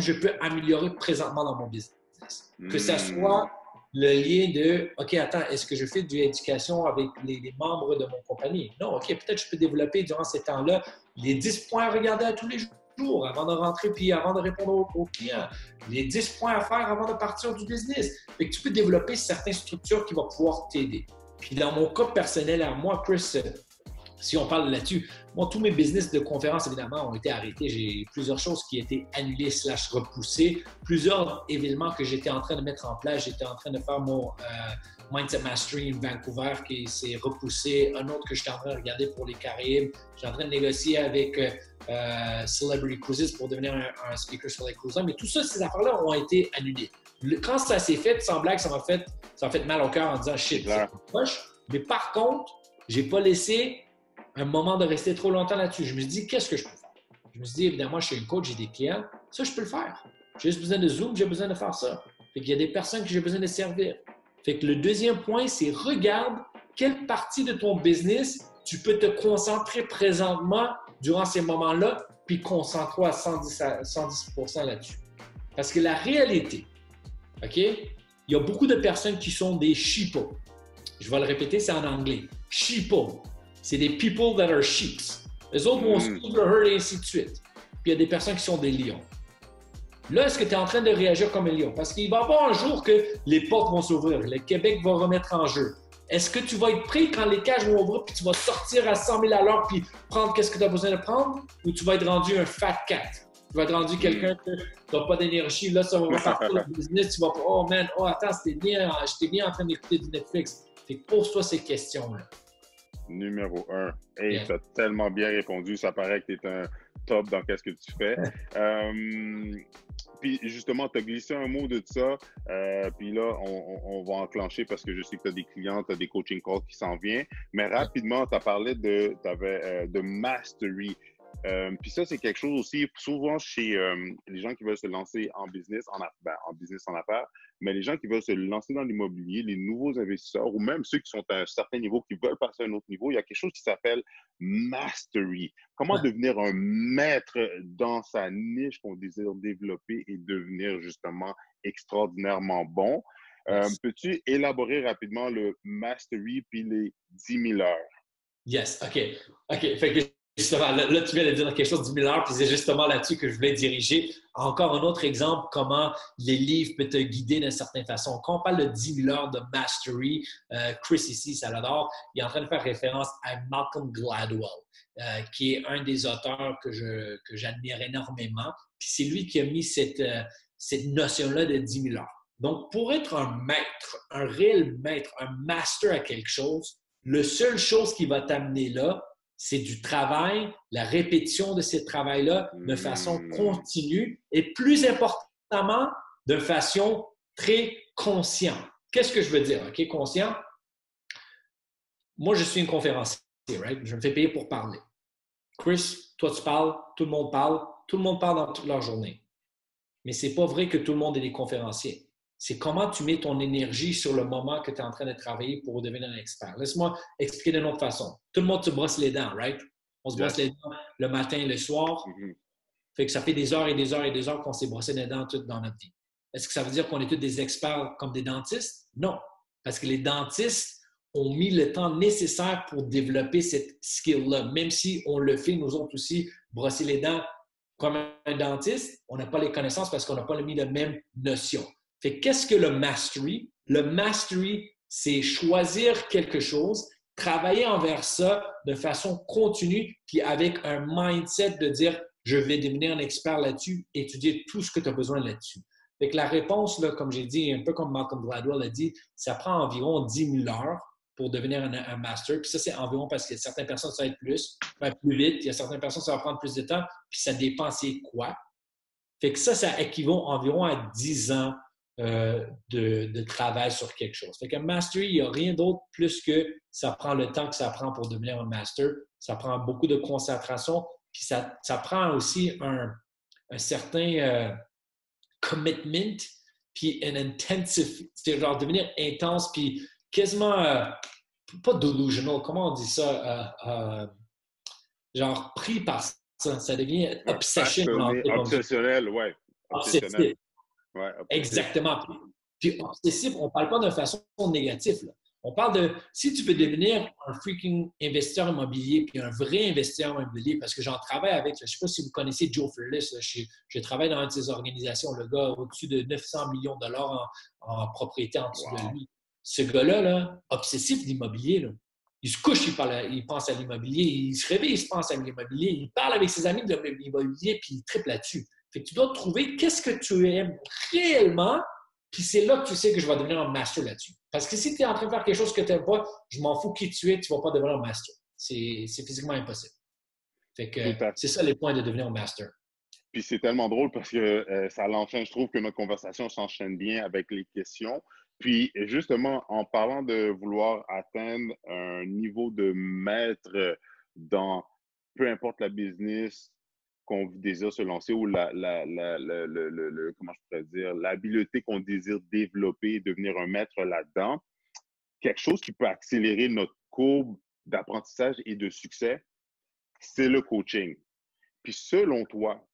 je peux améliorer présentement dans mon business. Que ça soit le lien de, OK, attends, est-ce que je fais de l'éducation avec les membres de mon compagnie? Non, OK, peut-être je peux développer durant ces temps-là les 10 points à regarder à tous les jours avant de rentrer puis avant de répondre aux clients. Les 10 points à faire avant de partir du business. Fait que tu peux développer certaines structures qui vont pouvoir t'aider. Puis dans mon cas personnel à moi, Chris, si on parle là-dessus, moi, tous mes business de conférences, évidemment, ont été arrêtés. J'ai plusieurs choses qui étaient annulées / repoussées. Plusieurs événements que j'étais en train de mettre en place. J'étais en train de faire mon Mindset Mastery in Vancouver qui s'est repoussé. Un autre que j'étais en train de regarder pour les Caraïbes. J'étais en train de négocier avec Celebrity Cruises pour devenir un speaker sur les cruises. Mais tout ça, ces affaires-là ont été annulées. Quand ça s'est fait, sans blague, ça m'a fait mal au cœur en disant « shit, c'est proche ». Mais par contre, j'ai pas laissé un moment de rester trop longtemps là-dessus. Je me suis dit, qu'est-ce que je peux faire? Je me suis dit, évidemment, je suis un coach, j'ai des clients. Ça, je peux le faire. J'ai juste besoin de Zoom, j'ai besoin de faire ça. Fait qu'il y a des personnes que j'ai besoin de servir. Fait que le deuxième point, c'est regarde quelle partie de ton business tu peux te concentrer présentement durant ces moments-là, puis concentre-toi à 110% là-dessus. Parce que la réalité, OK? Il y a beaucoup de personnes qui sont des sheepos. Je vais le répéter, c'est en anglais. Sheepos. C'est des people that are sheeps. Les autres vont suivre le herd et ainsi de suite. Puis il y a des personnes qui sont des lions. Là, est-ce que tu es en train de réagir comme un lion? Parce qu'il va y avoir un jour que les portes vont s'ouvrir, le Québec va remettre en jeu. Est-ce que tu vas être prêt quand les cages vont ouvrir puis tu vas sortir à 100 000 à l'heure puis prendre qu'est-ce que tu as besoin de prendre? Ou tu vas être rendu un fat cat? Tu vas être rendu quelqu'un que tu n'as pas d'énergie. Là, ça va repartir le business. Tu vas pas, oh man, oh attends, j'étais bien en train d'écouter du Netflix. Fait que pose-toi ces questions-là. Numéro 1. Hey, tu as tellement bien répondu. Ça paraît que tu es un top dans ce que tu fais. Puis justement, tu as glissé un mot de ça. Puis là, on va enclencher parce que je sais que tu as des clients, tu as des coaching calls qui s'en viennent. Mais rapidement, tu as parlé de mastery. Puis ça, c'est quelque chose aussi, souvent chez les gens qui veulent se lancer en business, en affaires, mais les gens qui veulent se lancer dans l'immobilier, les nouveaux investisseurs ou même ceux qui sont à un certain niveau, qui veulent passer à un autre niveau, il y a quelque chose qui s'appelle mastery. Comment devenir un maître dans sa niche qu'on désire développer et devenir justement extraordinairement bon. Peux-tu élaborer rapidement le mastery puis les 10 000 heures? Yes, OK. Fait que justement, là, tu viens de dire quelque chose de 10 000 heures, puis c'est justement là-dessus que je voulais diriger. Encore un autre exemple, comment les livres peuvent te guider d'une certaine façon. Quand on parle de 10 000 heures de mastery, Chris ici, Salvador, il est en train de faire référence à Malcolm Gladwell, qui est un des auteurs que j'admire énormément. Puis c'est lui qui a mis cette notion-là de 10 000 heures. Donc, pour être un maître, un réel maître, un master à quelque chose, la seule chose qui va t'amener là, c'est du travail, la répétition de ce travail-là de façon continue et plus importantement, de façon très consciente. Qu'est-ce que je veux dire? OK, conscient? Moi, je suis une conférencier, right? Je me fais payer pour parler. Chris, toi, tu parles, tout le monde parle dans toute leur journée. Mais c'est pas vrai que tout le monde est des conférenciers. C'est comment tu mets ton énergie sur le moment que tu es en train de travailler pour devenir un expert. Laisse-moi expliquer d'une autre façon. Tout le monde se brosse les dents, right? On se brosse les dents le matin et le soir. Fait que ça fait des heures et des heures et des heures qu'on s'est brossé les dents toutes dans notre vie. Est-ce que ça veut dire qu'on est tous des experts comme des dentistes? Non. Parce que les dentistes ont mis le temps nécessaire pour développer cette skill-là. Même si on le fait, nous autres aussi, brosser les dents comme un dentiste, on n'a pas les connaissances parce qu'on n'a pas mis la même notion. Fait qu'est-ce que le mastery? Le mastery, c'est choisir quelque chose, travailler envers ça de façon continue, puis avec un mindset de dire « je vais devenir un expert là-dessus », étudier tout ce que tu as besoin là-dessus. Fait que la réponse, là, comme j'ai dit, un peu comme Malcolm Gladwell a dit, ça prend environ 10 000 heures pour devenir un master. Puis ça, c'est environ parce que certaines personnes, ça va être plus vite. Il y a certaines personnes, ça va prendre plus de temps, puis ça dépend c'est quoi. Fait que ça équivaut environ à 10 ans de travail sur quelque chose. Fait qu'un mastery, il n'y a rien d'autre plus que ça prend le temps que ça prend pour devenir un master. Ça prend beaucoup de concentration, puis ça prend aussi un certain commitment, puis un intensive, c'est genre devenir intense, puis quasiment, pas delusional, comment on dit ça? Genre pris par ça, ça devient obsession. Obsessionnel, ouais. obsessionnel. Obsessif. Ouais, obsessif. Exactement. Puis obsessif, on ne parle pas de façon négative. Là. On parle de si tu veux devenir un freaking investisseur immobilier, puis un vrai investisseur immobilier, parce que j'en travaille avec, je ne sais pas si vous connaissez Joe Fairless, je travaille dans une de ses organisations, le gars au-dessus de 900 millions de dollars en propriété en dessous de Wow. lui. Ce gars-là, là, obsessif d'immobilier, là, il se couche, il pense à l'immobilier, il se réveille, il se pense à l'immobilier, il parle avec ses amis de l'immobilier, puis il triple là-dessus. Fait que tu dois trouver qu'est-ce que tu aimes réellement, puis c'est là que tu sais que je vais devenir un master là-dessus. Parce que si tu es en train de faire quelque chose que tu n'aimes pas, je m'en fous qui tu es, tu ne vas pas devenir un master. C'est physiquement impossible. Fait que Tout à c'est ça les points de devenir un master. Puis c'est tellement drôle parce que ça l'enchaîne. Je trouve que notre conversation s'enchaîne bien avec les questions. Puis justement, en parlant de vouloir atteindre un niveau de maître dans peu importe la business qu'on désire se lancer ou comment je pourrais dire, l'habileté qu'on désire développer, devenir un maître là-dedans, quelque chose qui peut accélérer notre courbe d'apprentissage et de succès, c'est le coaching. Puis selon toi,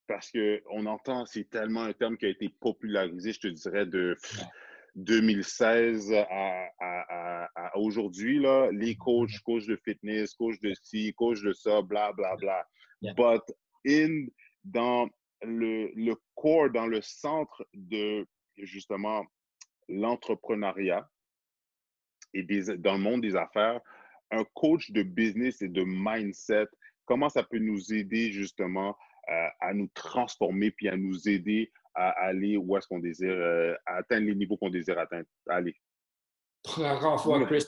parce qu'on entend, c'est tellement un terme qui a été popularisé, je te dirais, de 2016 à aujourd'hui, là, les coachs de fitness, coach de ci, coach de ça, bla, bla, bla. Yeah. But dans le core, dans le centre de, justement, l'entrepreneuriat et dans le monde des affaires, un coach de business et de mindset, comment ça peut nous aider, justement, à nous transformer puis à nous aider à aller où est-ce qu'on désire, à atteindre les niveaux qu'on désire atteindre. Allez. Encore une fois, Chris,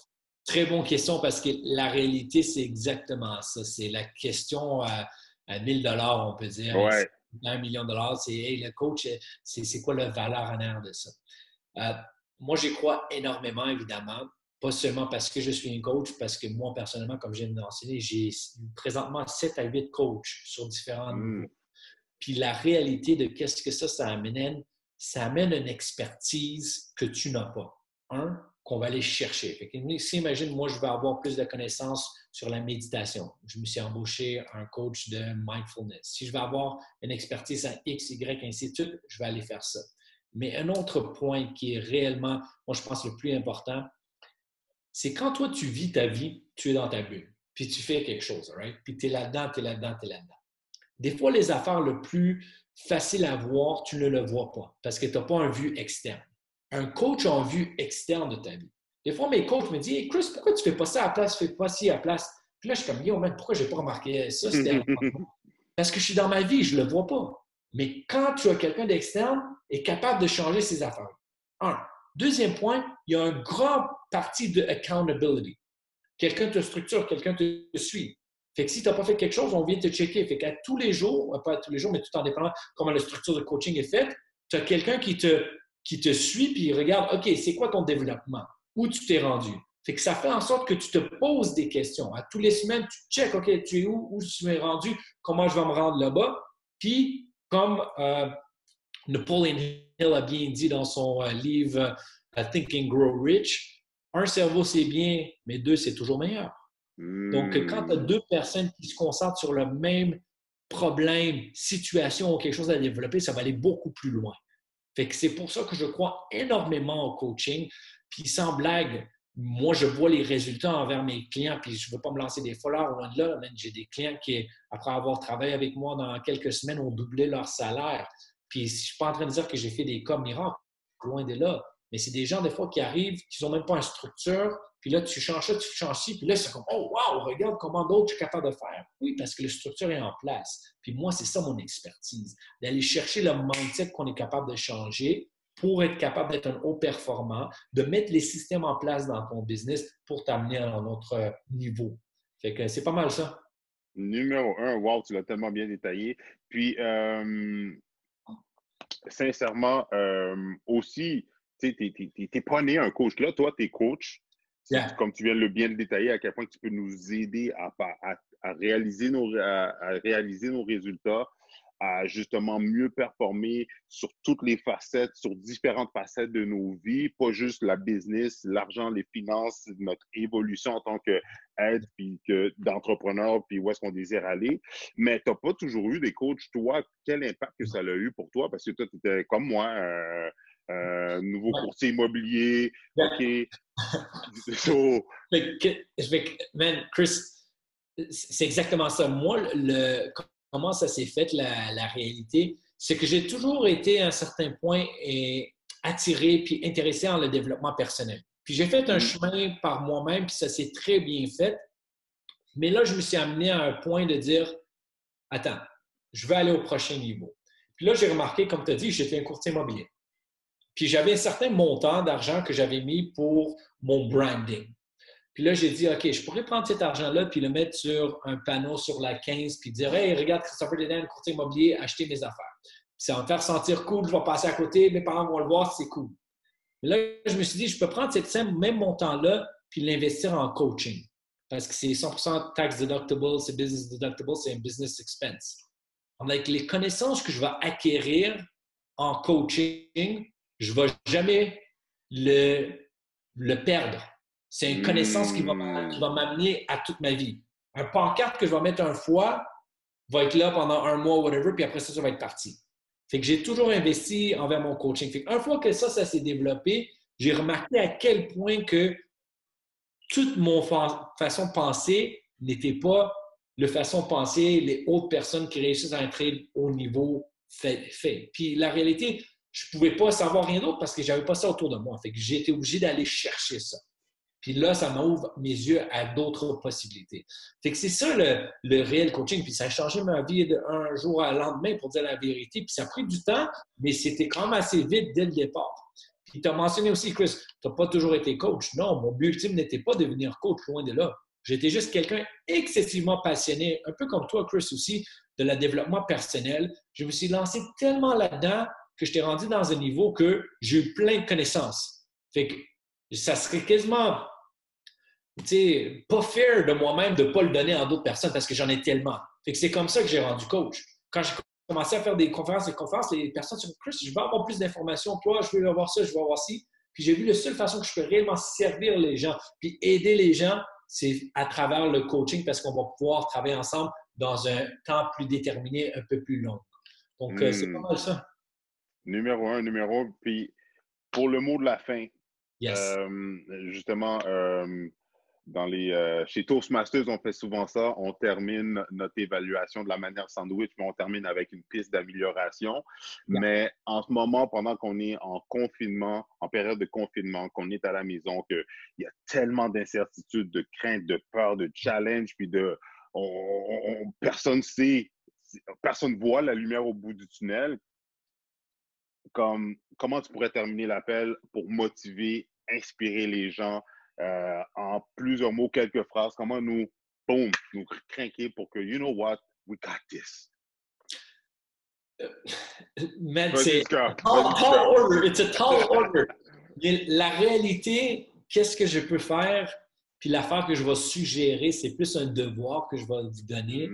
très bonne question parce que la réalité, c'est exactement ça. C'est la question à 1000 $, on peut dire, Ouais. 1 million de dollars. C'est, hey, le coach, c'est quoi la valeur en arrière de ça? Moi, j'y crois énormément, évidemment. Pas seulement parce que je suis un coach, parce que moi, personnellement, comme je viens de mentionner, j'ai présentement 7 à 8 coachs sur différents niveaux. Puis la réalité de qu'est-ce que ça amène, ça amène une expertise que tu n'as pas. Qu'on va aller chercher. Fait que, si imagine, moi, je vais avoir plus de connaissances sur la méditation. Je me suis embauché un coach de mindfulness. Si je vais avoir une expertise à X, Y, ainsi de suite, je vais aller faire ça. Mais un autre point qui est réellement, moi, je pense le plus important, c'est quand toi, tu vis ta vie, tu es dans ta bulle, puis tu fais quelque chose, right? Puis tu es là-dedans, tu es là-dedans, tu es là-dedans. Des fois, les affaires le plus faciles à voir, tu ne le vois pas parce que tu n'as pas un vue externe. Un coach a une vue externe de ta vie. Des fois, mes coachs me disent hey, Chris, pourquoi tu ne fais pas ça à la place, tu ne fais pas ci à la place? Puis là, je suis comme yo, man, pourquoi je n'ai pas remarqué ça? Parce que je suis dans ma vie, je ne le vois pas. Mais quand tu as quelqu'un d'externe, est capable de changer ses affaires. Un. Deuxième point, il y a une grande partie de accountability. Quelqu'un te structure, quelqu'un te suit. Fait que si tu n'as pas fait quelque chose, on vient te checker. Fait qu'à tous les jours, pas à tous les jours, mais tout en dépendant comment la structure de coaching est faite, tu as quelqu'un qui te suit puis il regarde, OK, c'est quoi ton développement? Où tu t'es rendu? Fait que ça fait en sorte que tu te poses des questions. À tous les semaines, tu checkes, OK, tu es où? Où tu m'es rendu? Comment je vais me rendre là-bas? Puis, comme Napoleon Hill a bien dit dans son livre Think and Grow Rich, un cerveau, c'est bien, mais deux, c'est toujours meilleur. Donc, quand tu as deux personnes qui se concentrent sur le même problème, situation ou quelque chose à développer, ça va aller beaucoup plus loin. Fait que c'est pour ça que je crois énormément au coaching. Puis sans blague, moi, je vois les résultats envers mes clients, puis je ne veux pas me lancer des followers loin de là. J'ai des clients qui, après avoir travaillé avec moi dans quelques semaines, ont doublé leur salaire. Puis je ne suis pas en train de dire que j'ai fait des cas miracles, loin de là. Mais c'est des gens, des fois, qui arrivent, qui n'ont même pas une structure, puis là, tu changes ça, tu changes ci, puis là, c'est comme, oh, wow, regarde comment d'autres je suis capable de faire. Oui, parce que la structure est en place. Puis moi, c'est ça mon expertise, d'aller chercher le mindset qu'on est capable de changer pour être capable d'être un haut performant, de mettre les systèmes en place dans ton business pour t'amener à un autre niveau. Fait que c'est pas mal ça. Numéro un, wow, tu l'as tellement bien détaillé. Puis, sincèrement, aussi, tu n'es pas né un coach. Là, toi, tu es coach. Yeah. Comme tu viens de bien le détailler, à quel point tu peux nous aider à réaliser nos résultats, à justement mieux performer sur toutes les facettes, sur différentes facettes de nos vies, pas juste la business, l'argent, les finances, notre évolution en tant qu'être, puis d'entrepreneur, puis où est-ce qu'on désire aller. Mais tu n'as pas toujours eu des coachs. Toi, quel impact que ça a eu pour toi? Parce que toi, tu étais comme moi, nouveau Ouais. courtier immobilier, OK. So, Man, Chris, c'est exactement ça. Moi, comment ça s'est fait, la réalité, c'est que j'ai toujours été à un certain point attiré puis intéressé en le développement personnel. Puis j'ai fait un chemin par moi-même, puis ça s'est très bien fait. Mais là, je me suis amené à un point de dire, attends, je veux aller au prochain niveau. Puis là, j'ai remarqué, comme tu as dit, j'étais un courtier immobilier. Puis j'avais un certain montant d'argent que j'avais mis pour mon branding. Puis là, j'ai dit, OK, je pourrais prendre cet argent-là puis le mettre sur un panneau sur la 15 puis dire, hey, regarde, Christopher Desdaines, courtier immobilier, acheter mes affaires. Puis ça va me faire sentir cool, je vais passer à côté, mes parents vont le voir, c'est cool. Mais là, je me suis dit, je peux prendre cette même montant-là puis l'investir en coaching. Parce que c'est 100% tax deductible, c'est business deductible, c'est un business expense. Avec les connaissances que je vais acquérir en coaching, je ne vais jamais le perdre. C'est une connaissance qui va m'amener à toute ma vie. Un pancarte que je vais mettre une fois va être là pendant un mois, whatever, puis après ça va être parti. Fait que j'ai toujours investi envers mon coaching. Fait qu'une fois que ça s'est développé, j'ai remarqué à quel point que toute mon façon de penser n'était pas la façon de penser les autres personnes qui réussissent à entrer au niveau fait. Puis la réalité, je ne pouvais pas savoir rien d'autre parce que je n'avais pas ça autour de moi. Fait que j'ai été obligé d'aller chercher ça. Puis là, ça m'ouvre mes yeux à d'autres possibilités. Fait que c'est ça le réel coaching. Puis ça a changé ma vie d'un jour à lendemain, pour dire la vérité. Puis ça a pris du temps, mais c'était quand même assez vite dès le départ. Puis tu as mentionné aussi, Chris, tu n'as pas toujours été coach. Non, mon but ultime n'était pas de devenir coach, loin de là. J'étais juste quelqu'un excessivement passionné, un peu comme toi, Chris, aussi, de le développement personnel. Je me suis lancé tellement là-dedans que je t'ai rendu dans un niveau que j'ai eu plein de connaissances. Fait que ça serait quasiment pas fair de moi-même de ne pas le donner à d'autres personnes parce que j'en ai tellement. Fait que c'est comme ça que j'ai rendu coach. Quand j'ai commencé à faire des conférences, les personnes se disent « Chris, je veux avoir plus d'informations. Toi, je veux avoir ça, je veux avoir ci. » Puis j'ai vu la seule façon que je peux réellement servir les gens puis aider les gens, c'est à travers le coaching parce qu'on va pouvoir travailler ensemble dans un temps plus déterminé, un peu plus long. Donc, c'est pas mal ça. Numéro un. Puis pour le mot de la fin, Yes. justement, chez Toastmasters, on fait souvent ça. On termine notre évaluation de la manière sandwich, mais on termine avec une piste d'amélioration. Yeah. Mais en ce moment, pendant qu'on est en confinement, en période de confinement, qu'on est à la maison, qu'il y a tellement d'incertitudes, de craintes, de peurs, de challenges, puis personne sait, personne voit la lumière au bout du tunnel. Comment tu pourrais terminer l'appel pour motiver, inspirer les gens en plusieurs mots, quelques phrases? Comment nous craquer pour que, you know what, we got this. Man, c'est tall order. It's a tall order. Mais la réalité, qu'est-ce que je peux faire? Puis l'affaire que je vais suggérer, c'est plus un devoir que je vais vous donner.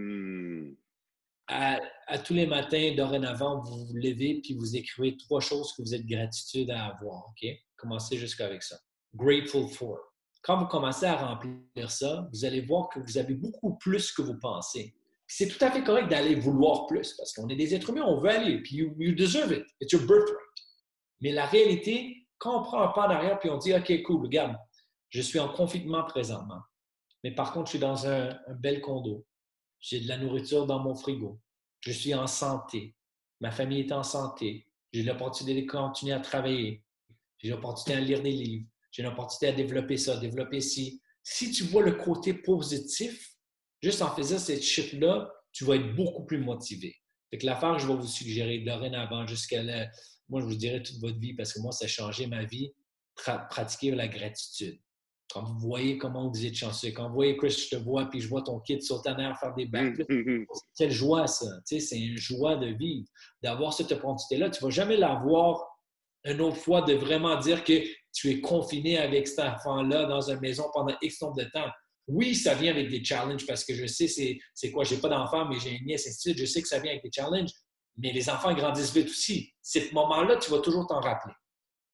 À tous les matins, dorénavant, vous vous levez puis vous écrivez 3 choses que vous êtes gratitude à avoir. OK? Commencez jusqu'avec ça. Grateful for. Quand vous commencez à remplir ça, vous allez voir que vous avez beaucoup plus que vous pensez. C'est tout à fait correct d'aller vouloir plus parce qu'on est des êtres humains, on veut aller, puis you deserve it. It's your birthright. Mais la réalité, quand on prend un pas en arrière puis on dit « OK, cool, regarde, je suis en confinement présentement, mais par contre, je suis dans un bel condo. J'ai de la nourriture dans mon frigo. Je suis en santé. Ma famille est en santé. J'ai l'opportunité de continuer à travailler. J'ai l'opportunité à lire des livres. J'ai l'opportunité à développer ça, développer ci. » Si tu vois le côté positif, juste en faisant cette chiffre-là, tu vas être beaucoup plus motivé. Fait que l'affaire que je vais vous suggérer dorénavant jusqu'à là, moi, je vous dirais toute votre vie parce que moi, ça a changé ma vie, pratiquer la gratitude. Quand vous voyez comment vous êtes chanceux, quand vous voyez, Chris, je te vois, puis je vois ton kid sauter en air, faire des backflips, quelle joie ça! Tu sais, c'est une joie de vivre, d'avoir cette opportunité-là. Tu ne vas jamais l'avoir une autre fois de vraiment dire que tu es confiné avec cet enfant-là dans une maison pendant X nombre de temps. Oui, ça vient avec des challenges parce que je sais c'est quoi, j'ai pas d'enfant, mais j'ai une nièce, ainsi de suite. Je sais que ça vient avec des challenges, Mais les enfants grandissent vite aussi. Ce moment-là, tu vas toujours t'en rappeler.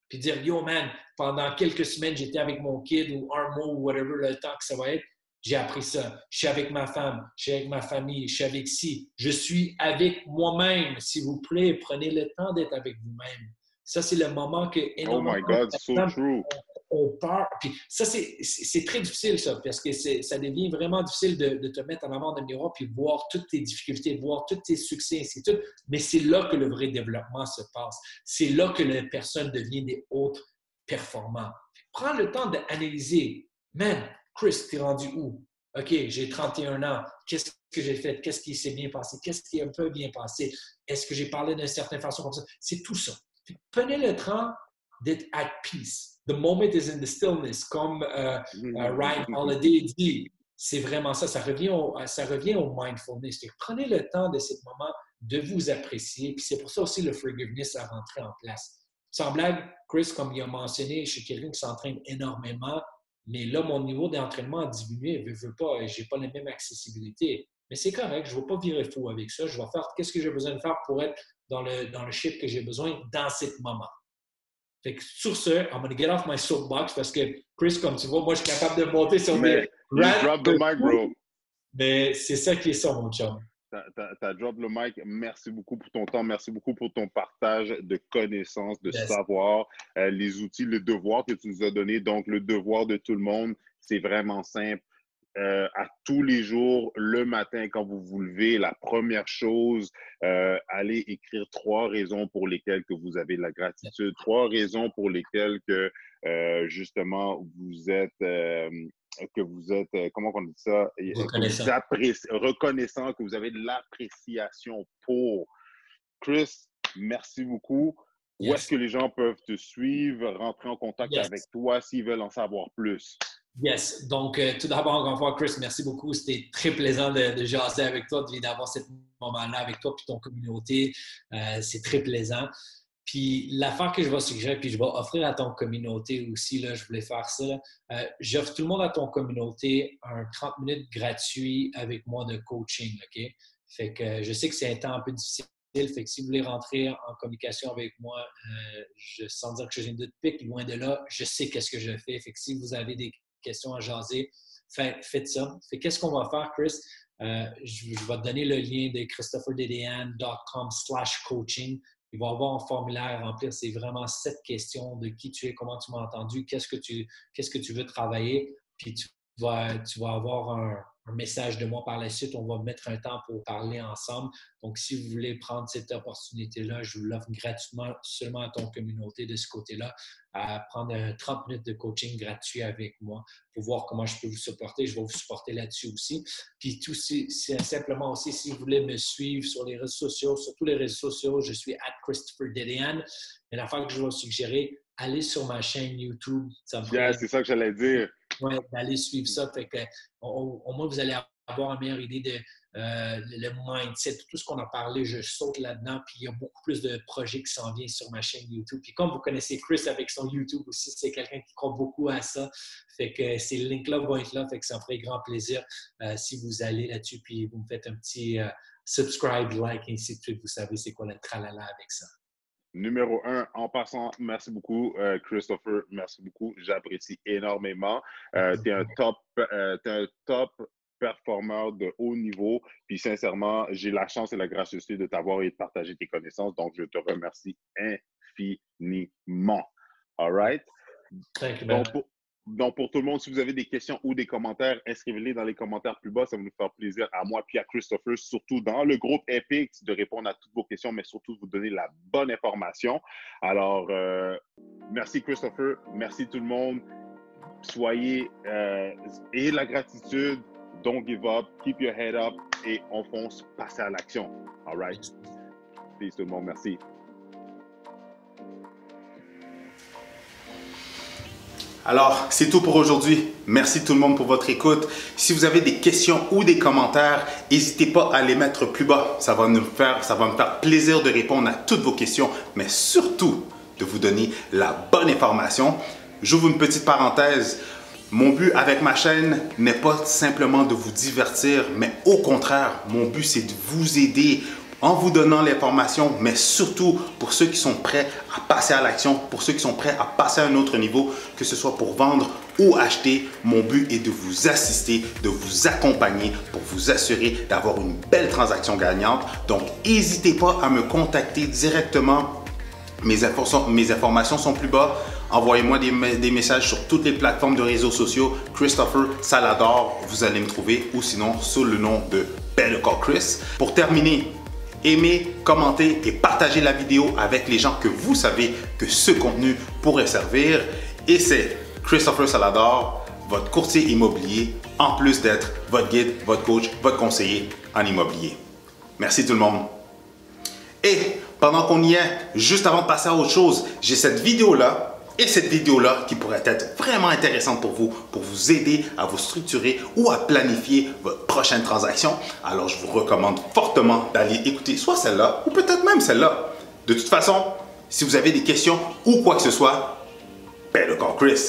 Puis dire, yo man, pendant quelques semaines, j'étais avec mon kid ou un mois ou whatever le temps que ça va être, j'ai appris ça. Je suis avec ma femme, je suis avec ma famille, je suis avec ci. Je suis avec moi-même. S'il vous plaît, prenez le temps d'être avec vous-même. Ça, c'est le moment que Oh énormément my God, de so personnes true. ont peur. Puis ça, c'est très difficile, ça, parce que ça devient vraiment difficile de te mettre en avant dans le miroir puis voir toutes tes difficultés, voir tous tes succès, ainsi de suite. Mais c'est là que le vrai développement se passe. C'est là que la personne devient des hautes performants. Prends le temps d'analyser. Man, Chris, t'es rendu où? OK, j'ai 31 ans. Qu'est-ce que j'ai fait? Qu'est-ce qui s'est bien passé? Qu'est-ce qui est un peu bien passé? Est-ce que j'ai parlé d'une certaine façon comme ça? C'est tout ça. Prenez le temps d'être at peace. The moment is in the stillness, comme Ryan Holiday dit. C'est vraiment ça. Ça revient au mindfulness. Prenez le temps de ce moment de vous apprécier. Puis c'est pour ça aussi le forgiveness a rentré en place. Sans blague, Chris, comme il a mentionné, je suis quelqu'un qui s'entraîne énormément, mais là, mon niveau d'entraînement a diminué. Je ne veux pas, je n'ai pas la même accessibilité. Mais c'est correct, je ne vais pas virer fou avec ça. Je vais faire qu'est-ce que j'ai besoin de faire pour être dans le shape que j'ai besoin dans ce moment. Fait que sur ce, I'm going to get off my soapbox parce que, Chris, comme tu vois, moi, je suis capable de monter sur mes drop the mic, bro. Mais c'est ça qui est ça, mon chum. T'as drop le mic. Merci beaucoup pour ton temps. Merci beaucoup pour ton partage de connaissances, de savoir, les outils, le devoir que tu nous as donné. Donc, le devoir de tout le monde, c'est vraiment simple. À tous les jours, le matin, quand vous vous levez, la première chose, allez écrire 3 raisons pour lesquelles que vous avez de la gratitude, 3 raisons pour lesquelles que, justement, vous êtes, comment on dit ça? Reconnaissant, que vous avez de l'appréciation pour. Chris, merci beaucoup. Où est-ce que les gens peuvent te suivre, rentrer en contact avec toi s'ils veulent en savoir plus? Yes. Donc, tout d'abord, encore une fois, Chris, merci beaucoup. C'était très plaisant de jaser avec toi, d'avoir ce moment-là avec toi et ton communauté. C'est très plaisant. Puis, l'affaire que je vais suggérer, puis je vais offrir à ton communauté aussi, là, je voulais faire ça. J'offre tout le monde à ton communauté un 30 minutes gratuit avec moi de coaching, OK? Fait que je sais que c'est un temps un peu difficile. Fait que si vous voulez rentrer en communication avec moi, sans dire que je viens de pique, loin de là, je sais qu'est-ce que je fais. Fait que si vous avez des questions à jaser, faites ça. Fait qu'est-ce qu'on va faire, Chris? Je vais te donner le lien de christopherdedean.com/coaching. Il va y avoir un formulaire à remplir. C'est vraiment 7 questions de qui tu es, comment tu m'as entendu, qu'est-ce que tu veux travailler. Puis tu vas avoir un message de moi par la suite. On va mettre un temps pour parler ensemble. Donc, si vous voulez prendre cette opportunité-là, je vous l'offre gratuitement seulement à ton communauté de ce côté-là, à prendre 30 minutes de coaching gratuit avec moi pour voir comment je peux vous supporter. Je vais vous supporter là-dessus aussi. Puis tout, c'est simplement aussi, si vous voulez me suivre sur les réseaux sociaux, sur tous les réseaux sociaux, je suis @ChristopherDedean. Mais l'affaire que je vais suggérer, allez sur ma chaîne YouTube. C'est ça que j'allais dire. Ouais, d'aller suivre ça. Fait que, au moins, vous allez avoir une meilleure idée de le mindset, tout ce qu'on a parlé. Je saute là-dedans. Puis il y a beaucoup plus de projets qui s'en viennent sur ma chaîne YouTube. Puis comme vous connaissez Chris avec son YouTube aussi, c'est quelqu'un qui croit beaucoup à ça. Fait que ces links-là vont être là. Fait que ça me ferait grand plaisir si vous allez là-dessus puis vous me faites un petit subscribe, like, ainsi de suite. Vous savez c'est quoi le tralala avec ça. Numéro 1, en passant, merci beaucoup, Christopher. Merci beaucoup. J'apprécie énormément. Tu es un top performeur de haut niveau. Puis sincèrement, j'ai la chance et la gracieuseté de t'avoir et de partager tes connaissances. Donc, je te remercie infiniment. All right? Thank you, man. Donc, pour tout le monde, si vous avez des questions ou des commentaires, inscrivez-les dans les commentaires plus bas. Ça va nous faire plaisir à moi puis à Christopher, surtout dans le groupe Epic, de répondre à toutes vos questions, mais surtout de vous donner la bonne information. Alors, merci Christopher. Merci tout le monde. Soyez, ayez de la gratitude. Don't give up. Keep your head up. Et on fonce, passez à l'action. All right? Peace tout le monde. Merci. Alors, c'est tout pour aujourd'hui. Merci tout le monde pour votre écoute. Si vous avez des questions ou des commentaires, n'hésitez pas à les mettre plus bas. Ça va me faire plaisir de répondre à toutes vos questions, mais surtout de vous donner la bonne information. J'ouvre une petite parenthèse. Mon but avec ma chaîne n'est pas simplement de vous divertir, mais au contraire, mon but c'est de vous aider en vous donnant l'information, mais surtout pour ceux qui sont prêts à passer à l'action, pour ceux qui sont prêts à passer à un autre niveau, que ce soit pour vendre ou acheter. Mon but est de vous assister, de vous accompagner pour vous assurer d'avoir une belle transaction gagnante. Donc, n'hésitez pas à me contacter directement. Mes informations sont plus bas. Envoyez-moi des messages sur toutes les plateformes de réseaux sociaux. Christopher Salador, vous allez me trouver, ou sinon sous le nom de Better Call Chris. Pour terminer, aimez, commentez et partagez la vidéo avec les gens que vous savez que ce contenu pourrait servir. Et c'est Christopher Salador, votre courtier immobilier, en plus d'être votre guide, votre coach, votre conseiller en immobilier. Merci tout le monde. Et pendant qu'on y est, juste avant de passer à autre chose, j'ai cette vidéo-là et cette vidéo-là qui pourrait être vraiment intéressante pour vous aider à vous structurer ou à planifier votre prochaine transaction. Alors, je vous recommande fortement d'aller écouter soit celle-là ou peut-être même celle-là. De toute façon, si vous avez des questions ou quoi que ce soit, Better Call Chris.